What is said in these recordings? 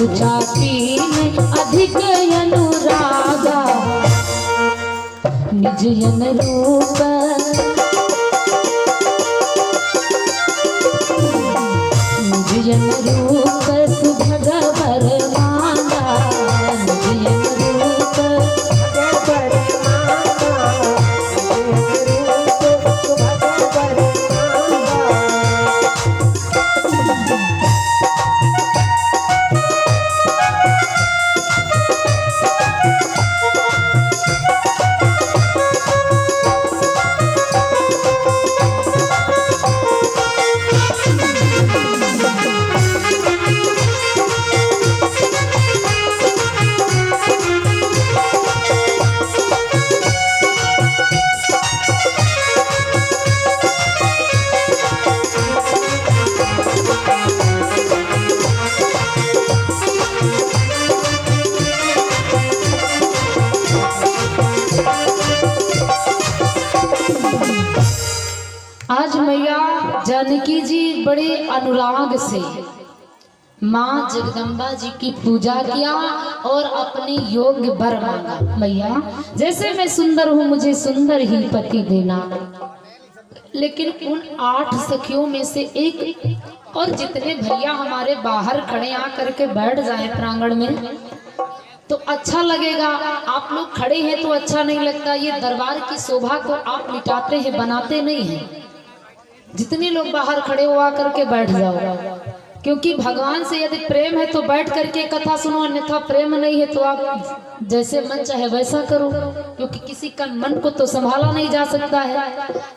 जाति में अधिक अनुरागा निज जन रूप निज जन रूप सुभग वर मांगा निज जन रूप वर आज मैया जानकी जी बड़े अनुराग से माँ जगदम्बा जी की पूजा किया और अपने योग्य वर मांगा। मैया जैसे मैं सुंदर हूँ मुझे सुंदर ही पति देना। लेकिन उन 8 सखियों में से एक और जितने भैया हमारे बाहर खड़े आकर के बैठ जाएं प्रांगण में तो अच्छा लगेगा। आप लोग खड़े हैं तो अच्छा नहीं लगता। ये दरबार की शोभा को आप मिटाते हैं, बनाते नहीं हैं। जितने लोग बाहर खड़े हो आकर के बैठ जाओ, क्योंकि भगवान से यदि प्रेम है तो बैठ करके कथा सुनो, अन्यथा प्रेम नहीं है तो आप जैसे मन चाहे वैसा करो, क्योंकि किसी का मन को तो संभाला नहीं जा सकता है।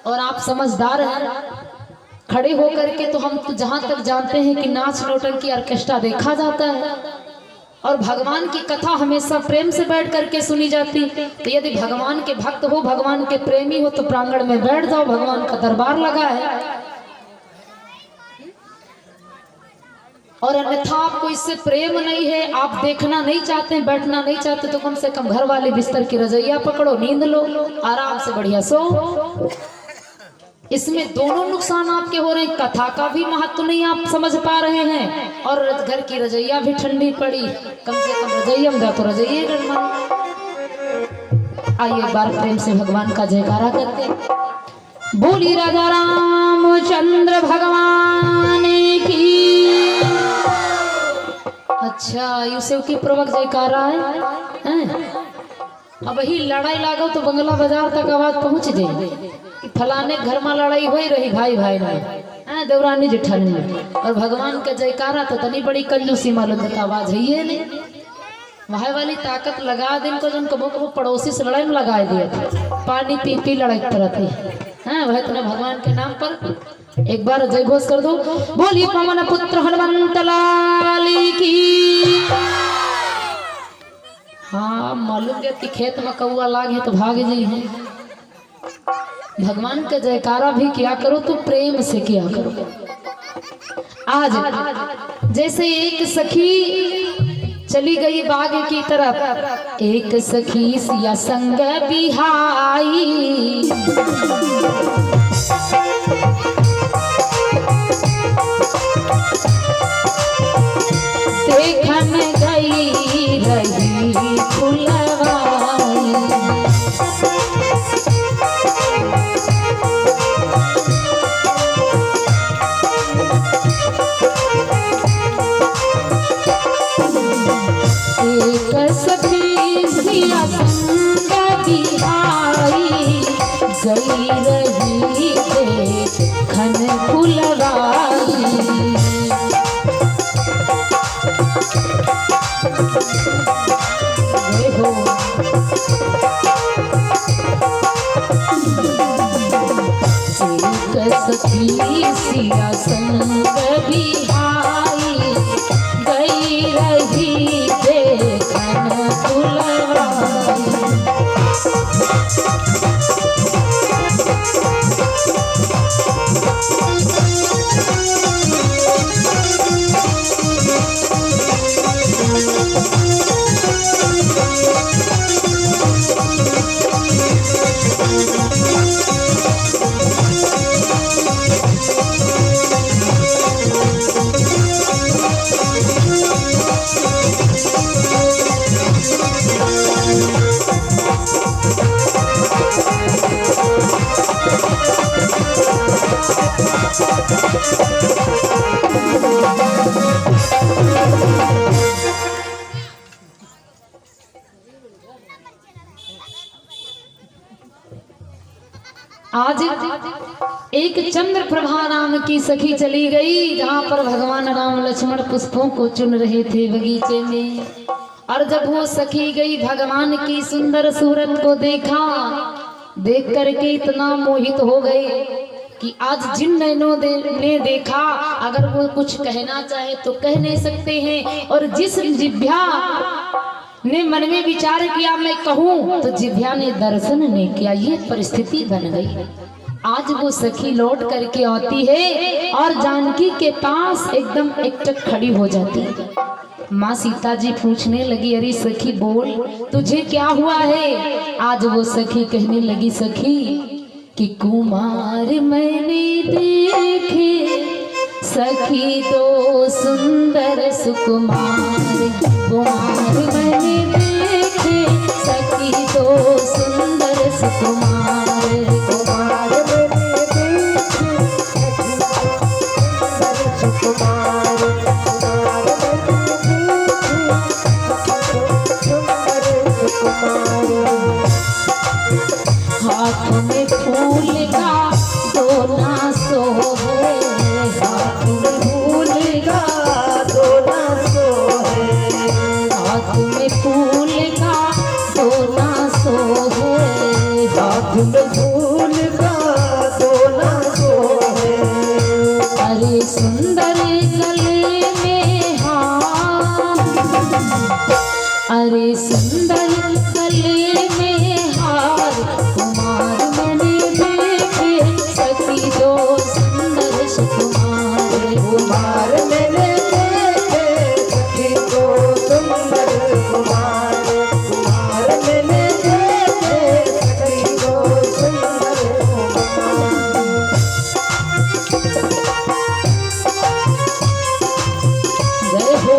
और आप समझदार हैं, खड़े हो करके तो हम तो जहाँ तक जानते हैं कि नाच नौटंकी ऑर्केस्ट्रा देखा जाता है और भगवान की कथा हमेशा प्रेम से बैठ करके सुनी जाती। तो यदि भगवान के भक्त हो, भगवान के प्रेमी हो तो प्रांगण में बैठ जाओ, भगवान का दरबार लगा है। और अन्यथा आपको इससे प्रेम नहीं है, आप देखना नहीं चाहते, बैठना नहीं चाहते तो कम से कम घर वाले बिस्तर की रजैया पकड़ो, नींद लो, आराम से बढ़िया सो। इसमें दोनों नुकसान आपके हो रहे हैं। कथा का भी महत्व नहीं आप समझ पा रहे हैं और घर की रजैया भी ठंडी पड़ी। कम से कम रजैया में तो रजैया गरमा। आइए एक बार प्रेम से भगवान का जयकारा करते हैं। बोली राजा रामचंद्र भगवान की। अच्छा युसेव की प्रवक जयकारा है। अब वही लड़ाई लागो तो बंगला बाजार तक आवाज पहुंच जाए कि फलाने घर में लड़ाई हो रही भाई भाई में देवरानी जेठानी में। और भगवान का जयकारा तो तनी बड़ी कंजूसी मालूम होता, आवाज है ये नहीं। वहां वाली ताकत लगा दिन को जन कबो कबो पड़ोसी से लड़ाई में लगा दिए थे, पानी पी पी लड़ाई करती है। वह तुम्हें भगवान के नाम पर एक बार जय घोष कर दो। बोलिए पवन पुत्र हनुमंत लाल की। हाँ मालूम है कि खेत में कौआ लाग है तो भाग जाई है। भगवान का जयकारा भी किया करो तो प्रेम से किया करो। आज जैसे एक सखी चली गई बाग की तरफ, एक सखी सिया संग बिहाई। देखन गई रही फुलवाई। एक सखी सिया संग बिहाई, गई रही देखन फुलवाई। सखी सिया संग बिहाई, गई रही देखन फुलवाई। आज एक चंद्र प्रभा नाम की सखी चली गई, जहाँ पर भगवान राम लक्ष्मण पुष्पों को चुन रहे थे बगीचे में। और जब वो सखी गई, भगवान की सुंदर सूरत को देखा, देख करके इतना मोहित हो गए कि आज जिन नैनों ने देखा, अगर वो कुछ कहना चाहे तो कह नहीं सकते हैं। और जिस जिभ्या ने मन में विचार किया मैं कहूँ, तो जिभ्या ने दर्शन नहीं किया। ये परिस्थिति बन गई। आज वो सखी लौट करके आती है और जानकी के पास एकदम एकटक खड़ी हो जाती है। माँ सीता जी पूछने लगी, अरे सखी बोल, तुझे क्या हुआ है? आज वो सखी कहने लगी, सखी कि कुमार मैंने देखे सखी दो सुंदर सुकुमार, कुमार मैंने देखे सखी दो सुंदर सुकुमार, कुमार मैंने देखे सखी दो सुंदर सुकुमार, हाथ में फूल का दोना सोहे, हाथ में फूल का दोना सोहे, हाथ में फूल का दोना सोहे, हाथ में फूल का दोना सोहे, अरे सुंदर गले में हार, अरे सुंदर गले में हार, कुमार मैंने देखे सखी दो सुंदर सुकुमार, कुमार मैंने देखे सखी दो सुंदर कुमार, कुमार मैंने देखे सखी दो सुंदर कुमार। जय हो।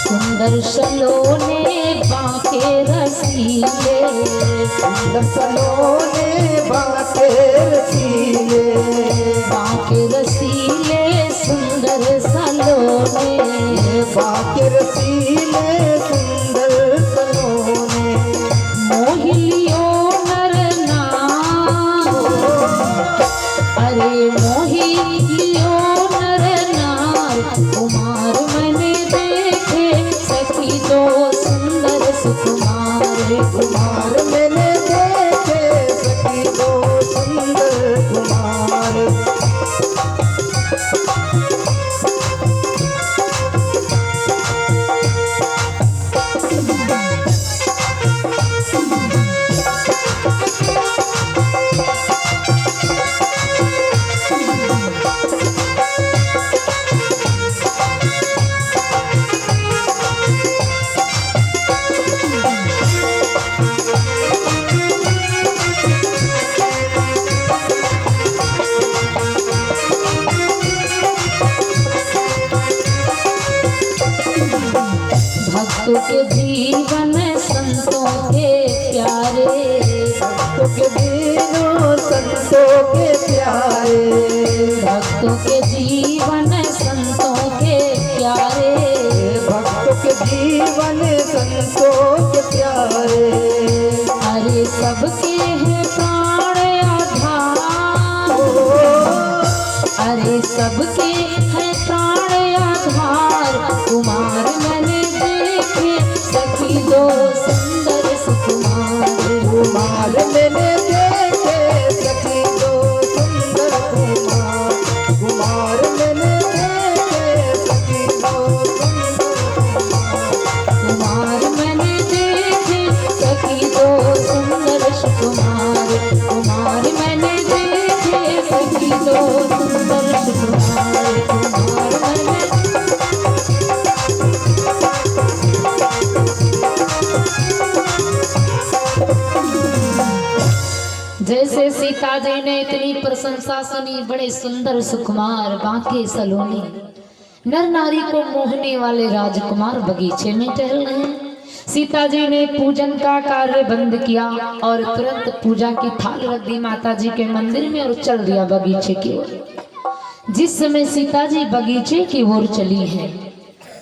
सुंदर सलोने बाके रसीले, सुंदर सलोने बाके रसीले, बाके रसीले सुंदर सलोने, बाके रसीले सुंदर सलोने, मोहिलियो नर नार, अरे मोहिलियो नर नार, कुमार मैंने सखी दो सुंदर सुकुमार, कुमार मैंने देखे सखी दो सुंदर कुमार। भक्तों के जीवन संतों के प्यारे, भक्तों के जीवन संतों के प्यारे, भक्तों के जीवन संतों के प्यारे, भक्तों के जीवन संतों के प्यारे, अरे सबके हैं प्राण आधार, अरे सबके हैं प्राण आधार, कुमार मैंने देखे सखी दो सुंदर सुकुमार, कुमार मैंने देखे सखी दो सुंदर कुमार, कुमार मैंने देखे सखी दो सुंदर कुमार, कुमार मैंने देखे सखी दो सुंदर सुकुमार, कुमार मैंने देखे सखी दो सुंदर सुकुमार, कुमार मैंने सीता जी ने इतनी प्रशंसा सुनी, बड़े सुंदर सुकुमार बांके सलोनी नर नारी को मोहने वाले राजकुमार बगीचे में टहल रहे हैं। सीता जी ने पूजन का कार्य बंद किया और तुरंत पूजा की थाल रख दी माता जी के मंदिर में और चल दिया बगीचे की ओर। जिस समय सीता जी बगीचे की ओर चली है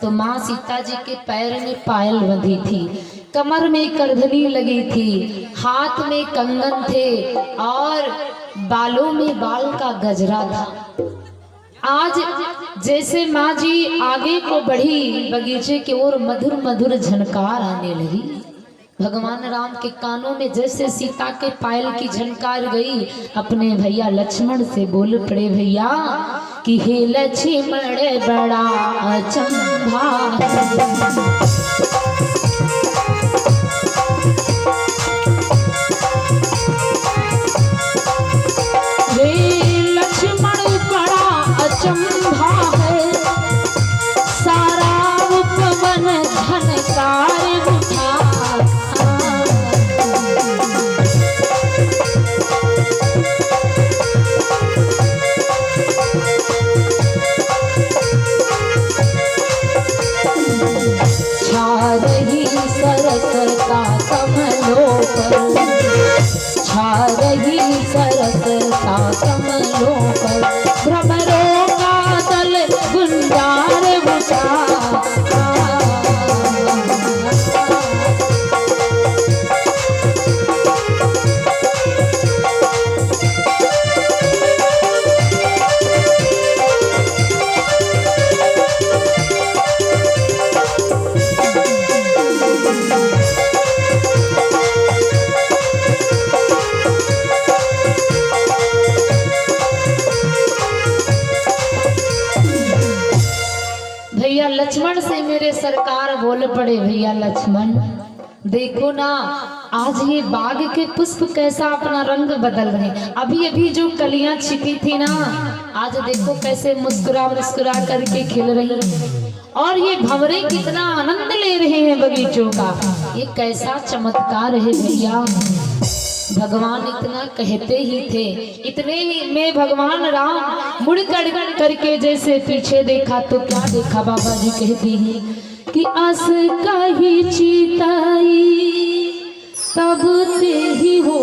तो माँ सीता जी के पैर में पायल बंधी थी, कमर में करधनी लगी थी, हाथ में कंगन थे और बालों में बाल का गजरा था। आज जैसे माँ जी आगे को बढ़ी बगीचे की ओर मधुर मधुर झनकार आने लगी। भगवान राम के कानों में जैसे सीता के पायल की झनकार गई, अपने भैया लक्ष्मण से बोल पड़े, भैया कि हे लक्ष्मण बड़ा अचंभा चंभा है, सारा उपवन झनकार उठा। छा रही सरसता कमलों पर, छा रही सरसता कमलों पर, भ्रमरों गुंजार बुझा। भैया लक्ष्मण से मेरे सरकार बोल पड़े, भैया लक्ष्मण देखो ना, आज ये बाग के पुष्प कैसा अपना रंग बदल रहे हैं। अभी अभी जो कलियां छिपी थी ना, आज देखो कैसे मुस्कुरा मुस्कुरा करके खिल रही, और ये भंवरे कितना आनंद ले रहे हैं बगीचों का। ये कैसा चमत्कार है भैया। भगवान इतना कहते ही थे, इतने ही में भगवान राम मुड़ करके जैसे पीछे देखा तो क्या देखा, बाबा जी कहती हैं कि आस कही चिताई तब ते ही हो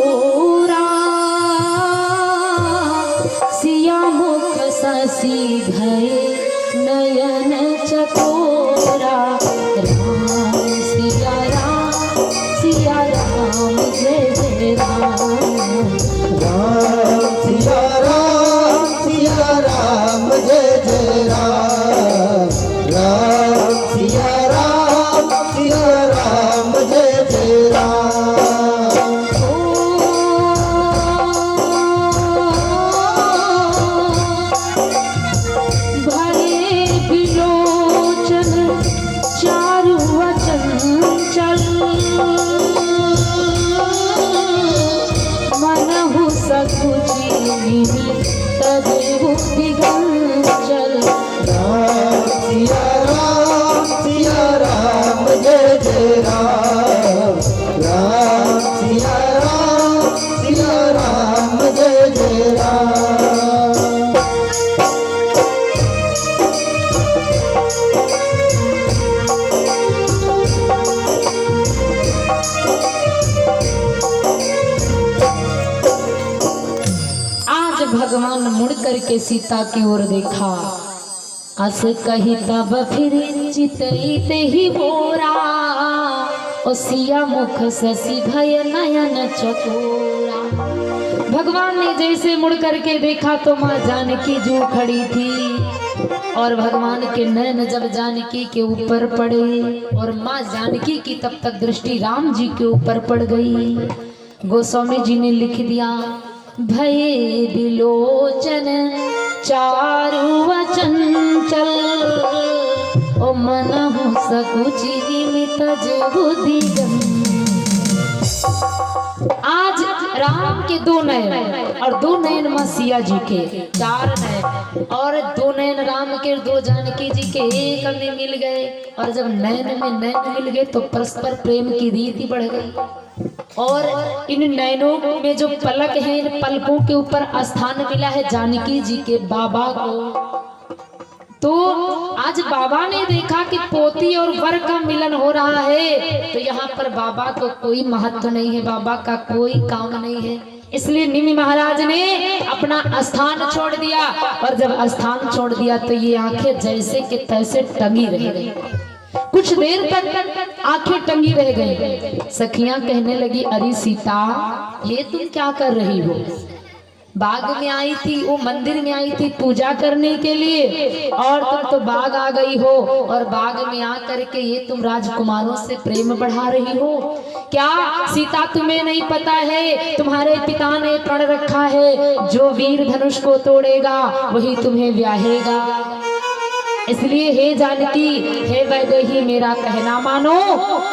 सिया मुख ससी भय नयन चकोरा। राम सिया राम सिया राम जय जय राम, राम सिया राम जय जय राम, राम सिया राम जय जय राम। भरे बिलोचन चारु वचन मनहु सकुची तदेहु दिगंचल। राम सिया राम जय जय राम, राम सिया राम जय जय राम। भगवान मुड़ करके सीता की ओर देखा, अस कही तब फिर चितईते ही बोरा, ओ सिया मुख ससी भय नयन चकोरा। भगवान ने जैसे मुड़ करके देखा तो माँ जानकी जो खड़ी थी, और भगवान के नयन जब जानकी के ऊपर पड़े और माँ जानकी की तब तक दृष्टि राम जी के ऊपर पड़ गई। गोस्वामी जी ने लिख दिया, भये बिलोचन चारु वचन चल, ओ मनहु सकुची निमित जहु दिगं। आज राम के दो नयन और दो नयन मां सिया जी के, चार नयन और दो नयन राम के, दो जानकी जी के एक में मिल गए। और जब नयन में नयन मिल गए तो परस्पर प्रेम की रीति बढ़ गई। और इन नयनों में जो पलक है, इन पलकों के ऊपर स्थान मिला है जानकी जी के बाबा को। तो आज बाबा ने देखा कि पोती और वर का मिलन हो रहा है, तो यहाँ पर बाबा को कोई महत्व नहीं है, बाबा का कोई काम नहीं है। इसलिए निमि महाराज ने अपना स्थान छोड़ दिया। और जब स्थान छोड़ दिया तो ये आंखें जैसे कि तैसे टंगी रह गई। कुछ देर तक आंखें टंगी रह गई। सखियां कहने लगी, अरे सीता, ये तुम क्या कर रही हो? बाग में आई थी, वो मंदिर में आई थी पूजा करने के लिए, और तुम तो बाग आ गई हो। और बाग में आ करके ये तुम राजकुमारों से प्रेम बढ़ा रही हो। क्या सीता, तुम्हें नहीं पता है तुम्हारे पिता ने प्रण रखा है, जो वीर धनुष को तोड़ेगा वही तुम्हें ब्याहेगा। इसलिए हे जानकी, हे वैदेही, मेरा कहना मानो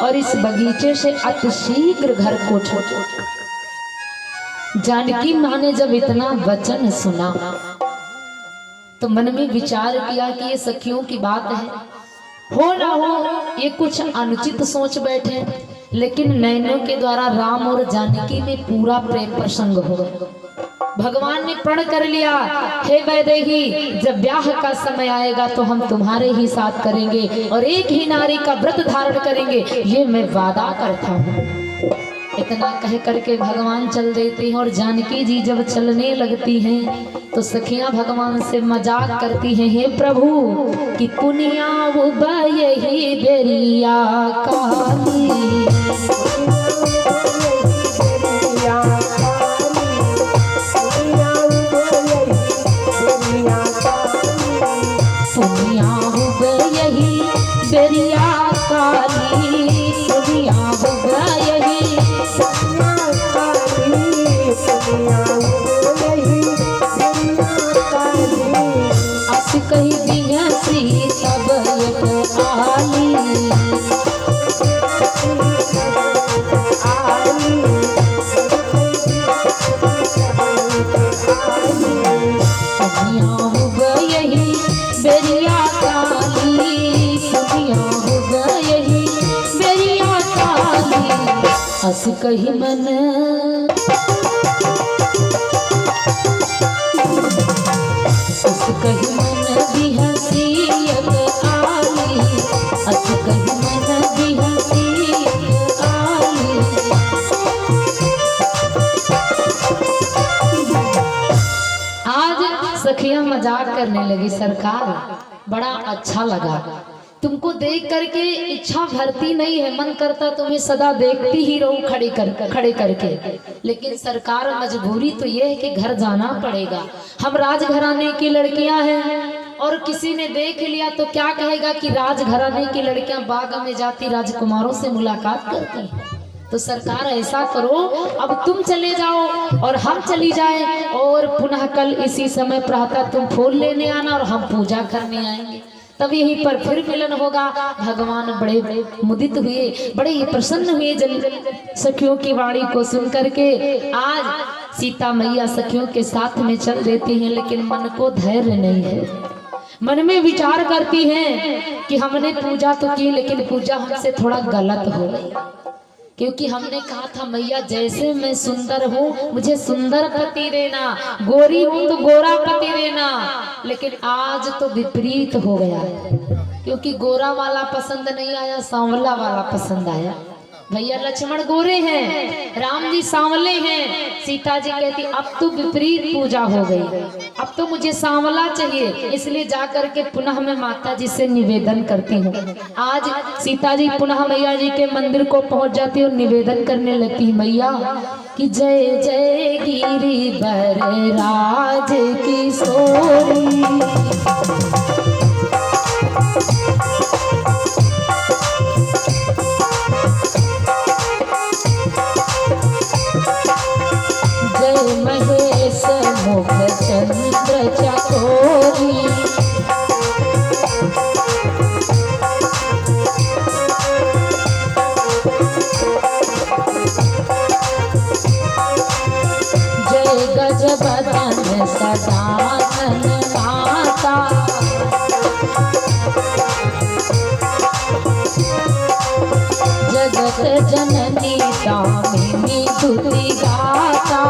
और इस बगीचे से अतिशीघ्र घर को छोड़ो। जानकी माँ ने जब इतना वचन सुना तो मन में विचार किया कि ये सखियों की बात है, हो ना हो ये कुछ अनुचित सोच बैठे। लेकिन नैनों के द्वारा राम और जानकी में पूरा प्रेम प्रसंग हो गया। भगवान ने प्रण कर लिया, हे वैदेही, जब ब्याह का समय आएगा तो हम तुम्हारे ही साथ करेंगे और एक ही नारी का व्रत धारण करेंगे, ये मैं वादा करता हूँ। इतना कह करके भगवान चल देते हैं। और जानकी जी जब चलने लगती हैं तो सखियां भगवान से मजाक करती हैं, हे प्रभु, कि पुनिया वो यही बेरिया काली, पुनिया वो यही बेरिया काली, पुनिया वो यही कही दिया सी सब आली, यही बेरिया काली, यही बेरिया काली, हंस कही मन कही मन भी हसीयत आली, हंस कही मन भी हसीयत आली। आज सखियां मजाक करने लगी, सरकार बड़ा अच्छा लगा, तुमको देख करके इच्छा भरती नहीं है, मन करता तुम्हें सदा देखती ही रहूं खड़े करके। लेकिन सरकार, मजबूरी तो ये है कि घर जाना पड़ेगा। हम राजघराने की लड़कियां हैं और किसी ने देख लिया तो क्या कहेगा कि राजघराने की लड़कियां बाग में जाती राजकुमारों से मुलाकात करती हैं। तो सरकार ऐसा करो, अब तुम चले जाओ और हम चली जाए, और पुनः कल इसी समय प्रातः तुम फूल लेने आना और हम पूजा करने आएंगे, तब यहीं पर फिर मिलन होगा। भगवान बड़े मुदित हुए, बड़े ही प्रसन्न हुए सखियों की वाणी को सुन करके। आज सीता मैया सखियों के साथ में चल देती हैं, लेकिन मन को धैर्य नहीं है। मन में विचार करती हैं कि हमने पूजा तो की, लेकिन पूजा हमसे थोड़ा गलत हो गई, क्योंकि हमने कहा था मैया जैसे मैं सुंदर हूँ मुझे सुंदर पति देना, गोरी हूँ तो गोरा पति देना। लेकिन आज तो विपरीत हो गया, क्योंकि गोरा वाला पसंद नहीं आया, सांवला वाला पसंद आया। भैया लक्ष्मण गोरे हैं, राम जी सांवले हैं। सीता जी कहती अब तो विपरीत पूजा हो गई, अब तो मुझे सांवला चाहिए, इसलिए जाकर के पुनः मैं माता जी से निवेदन करती हूँ। आज सीता जी पुनः मैया जी के मंदिर को पहुँच जाती और निवेदन करने लगती, मैया कि जय जय गिरिवर राज किशोरी, महेश मुख चंद्र चकोरी, जगत जननी दामिनी स्तुति गाता।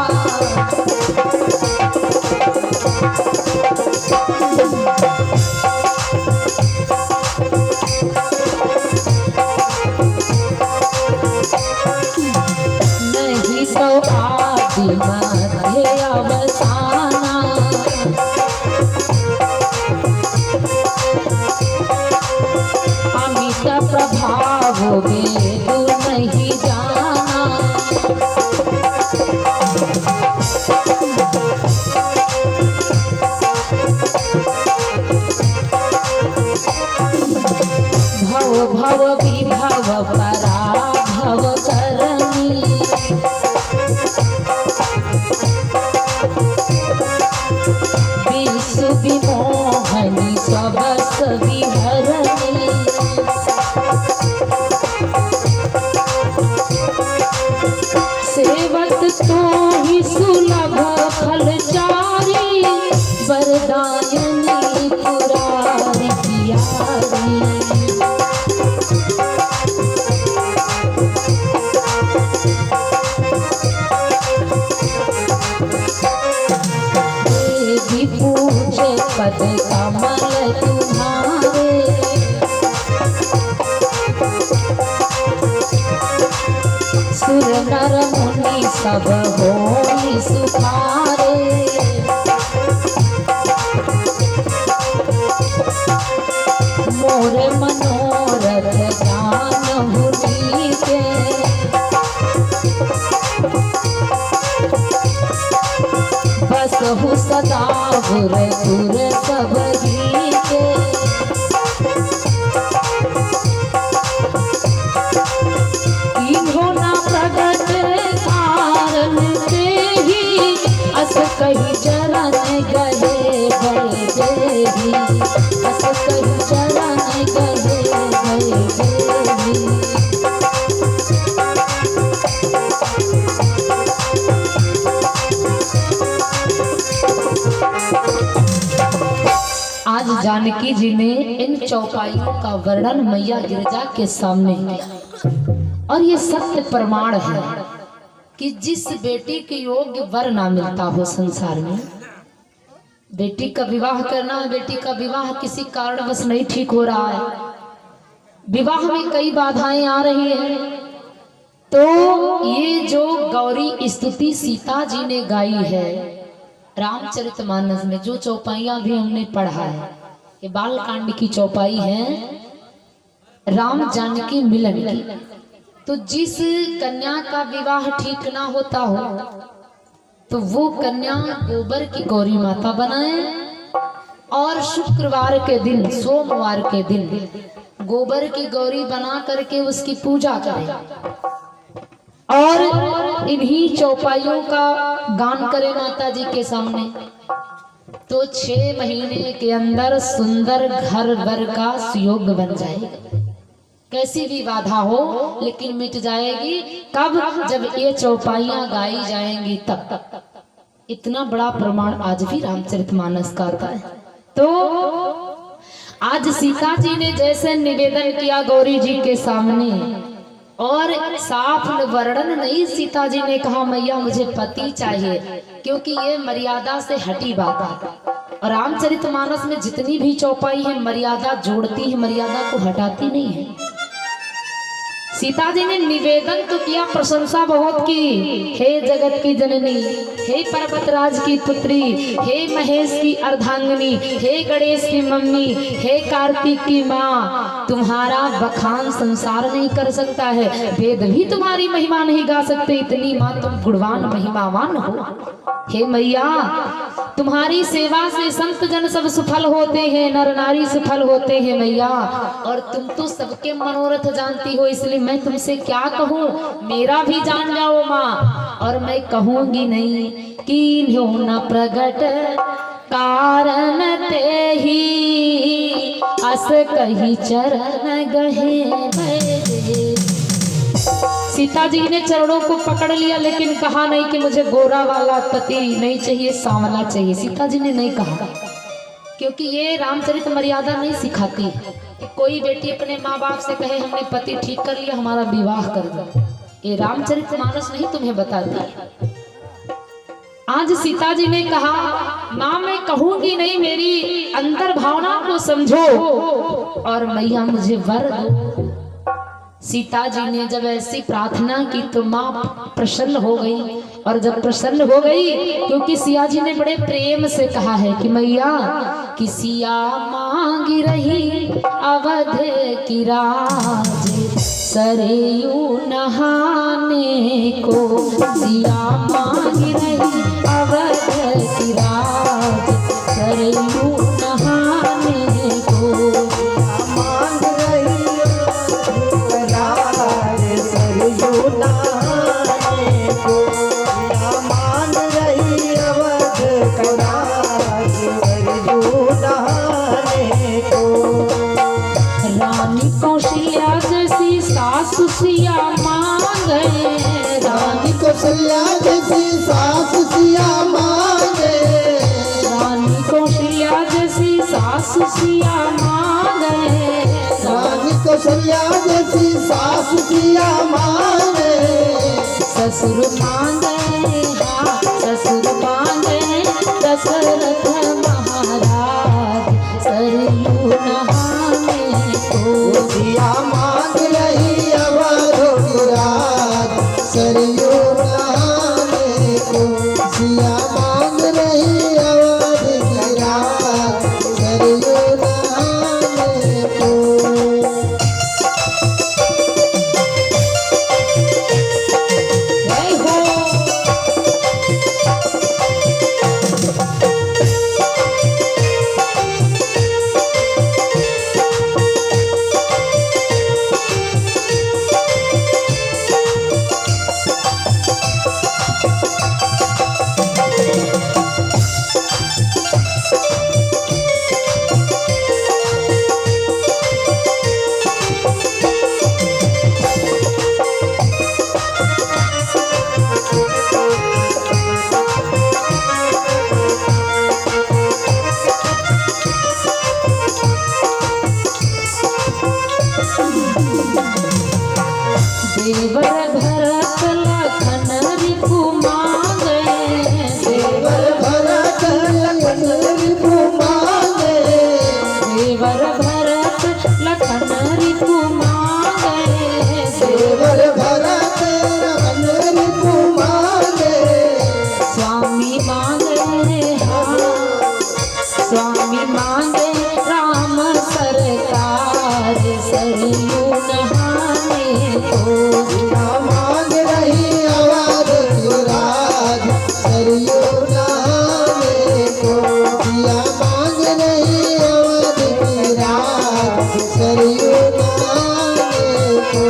नहीं तो आदि मध्य अवसाना, अमित प्रभाव वेद नहीं जाना। भव भव विभव पराभव करनी, विश्व विमोहनी सबस विहरणी। सेवक तो ही सुलभ फलचारी, वरदायनी पुरारी प्यारी। देवी पूजे पद कमल तुम्हारे, सुर नर मुनि सब होई सुखारे। मोर मनोरथ जानहु नीके, बसहु सदा गुर गुर सब के। इन्हों प्रगट कारण से ही अस कही चरण गए गए देवी, अस कही चरण गए गए देवी। आज जानकी जी ने इन चौपाइयों का वर्णन मैया गिरजा के सामने किया और ये सत्य प्रमाण है कि जिस बेटी के योग्य वर ना मिलता हो संसार में, बेटी का विवाह करना है, बेटी का विवाह किसी कारणवश नहीं ठीक हो रहा है, विवाह में कई बाधाएं आ रही हैं, तो ये जो गौरी स्तुति सीता जी ने गाई है रामचरितमानस में, जो चौपाइयां भी हमने पढ़ा है, ये बालकांड की चौपाई है राम जानकी मिलन की। तो जिस कन्या का विवाह ठीक ना होता हो तो वो कन्या गोबर की गौरी माता बनाए और शुक्रवार के दिन, सोमवार के दिन गोबर की गौरी बना करके उसकी पूजा करें और इन्हीं चौपाइयों का गान करें माता जी के सामने। तो 6 महीने के अंदर सुंदर घर वर का सुयोग बन जाएगा। कैसी भी बाधा हो लेकिन मिट जाएगी। कब? जब ये चौपाइयां गाई जाएंगी तब। इतना बड़ा प्रमाण आज भी रामचरितमानस का आता है। तो आज सीता जी ने जैसे निवेदन किया गौरी जी के सामने और साफ वर्णन नहीं, सीता जी ने कहा मैया मुझे पति चाहिए, क्योंकि ये मर्यादा से हटी बात है। और रामचरितमानस में जितनी भी चौपाई है मर्यादा जोड़ती है, मर्यादा को हटाती नहीं है। सीता जी ने निवेदन तो किया, प्रशंसा बहुत की, हे जगत की जननी, हे पर्वतराज की पुत्री, हे महेश की अर्धांगिनी, हे गणेश की मम्मी, हे कार्तिक की माँ, तुम्हारा बखान संसार नहीं कर सकता है, वेद भी तुम्हारी महिमा नहीं गा सकते, इतनी माँ तुम गुणवान महिमावान हो। हे मैया तुम्हारी सेवा से संत जन सब सफल होते हैं, नर नारी सफल होते हैं मैया, और तुम तो सबके मनोरथ जानती हो, इसलिए मैं तुमसे क्या कहूँ, मेरा भी जान जाओ माँ। और मैं कहूंगी नहीं कि न प्रगट कारण ते ही अस कही चरण गहे। सीता जी ने चरणों को पकड़ लिया, लेकिन कहा नहीं कि मुझे गोरा वाला पति नहीं चाहिए, सांवला चाहिए। सीता जी ने नहीं कहा, क्योंकि ये रामचरित मर्यादा नहीं सिखाती। कि कोई बेटी अपने माँ बाप से कहे हमने पति ठीक कर लिया, हमारा विवाह कर दो। ये रामचरितमानस नहीं तुम्हें बताती। आज सीता जी ने कहा माँ मैं कहूंगी नहीं, मेरी अंतर भावना को समझो और मैया मुझे वर दो। सीता जी ने जब ऐसी प्रार्थना की तो माँ प्रसन्न हो गई। और जब प्रसन्न हो गई, क्योंकि सिया जी ने बड़े प्रेम से कहा है कि मैया कि सिया मांग रही अवध की राज सरयू नहाने को, सिया मांग रही अवध की राज सरयू नहाने को। मांग रही राज सरयू नहाने को, मांग रही अवध का राज सरयू नहाने को। रानी कौशल्या जैसी सासु सिया मांगे, रानी कौशल्या जैसी सासु सिया मांगे, रानी कौशल्या जैसी सासु सिया मांगे, रानी कौशल्या जैसी सासु सिया मांगे। ससुर मांगे हाँ ससुर मांगे दशरथ महाराज सरयू नहाने को। सिया मांग रही अवध की राज सरयू नहाने को, सिया मांग रही अवध की राज सरयू नहाने को। जय हो। देवर भरत लखन रिपु मांगे, देवर भरत लखन रिपु मांगे, देवर भरत लखन रिपु मांगे, देवर भरत लखन रिपु मांगे। स्वामी मांगे हाँ स्वामी मांगे राम सरकार सरयू नहाने को। सिया मांग रही अवध की राज सरयू नहाने को, सिया मांग रही अवध की राज सरयू नहाने को।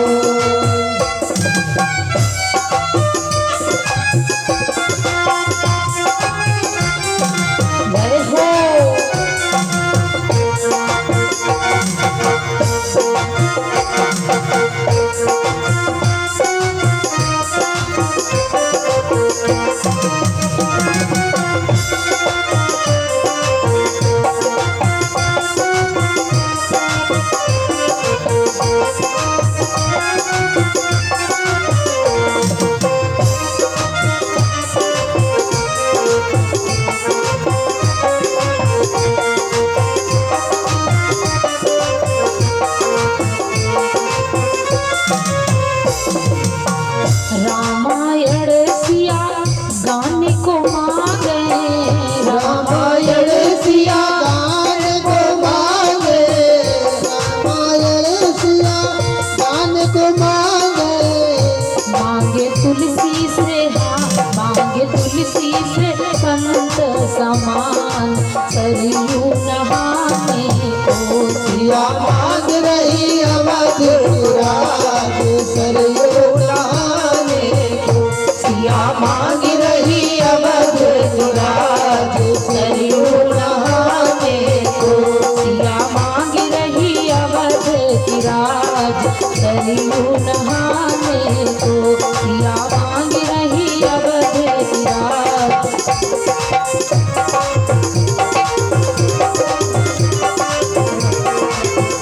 जय हो। रामायण सिया गाने को मांगे, रामायण सिया गान को मांगे, रामायण सिया गान को मांगे। मांगे तुलसी से हाँ मांगे तुलसी से संत समान सरयू नहाने को। सिया मांग रही अवध की राज सरयू नहाने को, सिया मांग रही अवध की राज सरयू नहाने को। सिया मांग रही अवध की राज सरयू नहाने को। सिया मांग रही अवध की राज।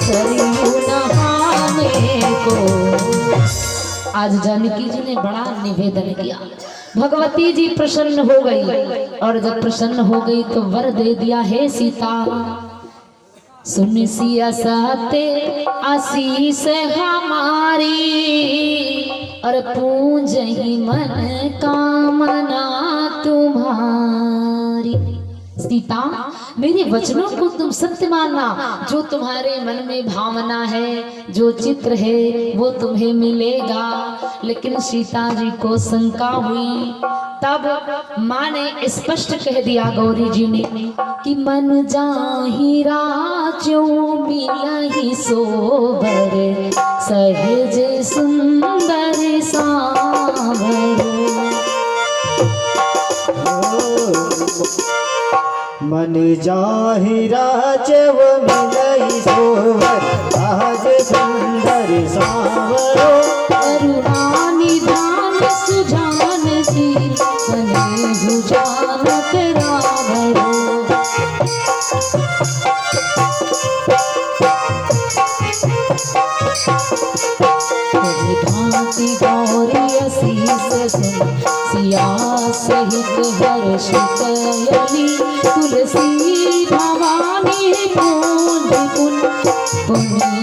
सरयू को। आज जानकी जी ने बड़ा निवेदन किया, भगवती जी प्रसन्न हो गई, और जब प्रसन्न हो गई तो वर दे दिया, हे सीता सुन सिया सहते आशीष हमारी, और पूज ही मन कामना तुम्हारी। सीता मेरे वचनों को तुम सत्य मानना, जो तुम्हारे मन में भावना है, जो चित्र है वो तुम्हें मिलेगा। लेकिन सीता जी को शंका हुई, तब माँ ने स्पष्ट कह दिया, गौरी जी ने, कि मन जाहिरा जो मिलहि सोबर, सहज सुंदर सांवर। मन जाहिरा जब मिलई सोवर, आज सुंदर सांवरो। करुणा निधान सुजान सी, सने भुजानत रावरो। भांति गौरी असीस सुन, सिया सहित हर्षित यली, तुलसी भवानी पूज पुन पुण्य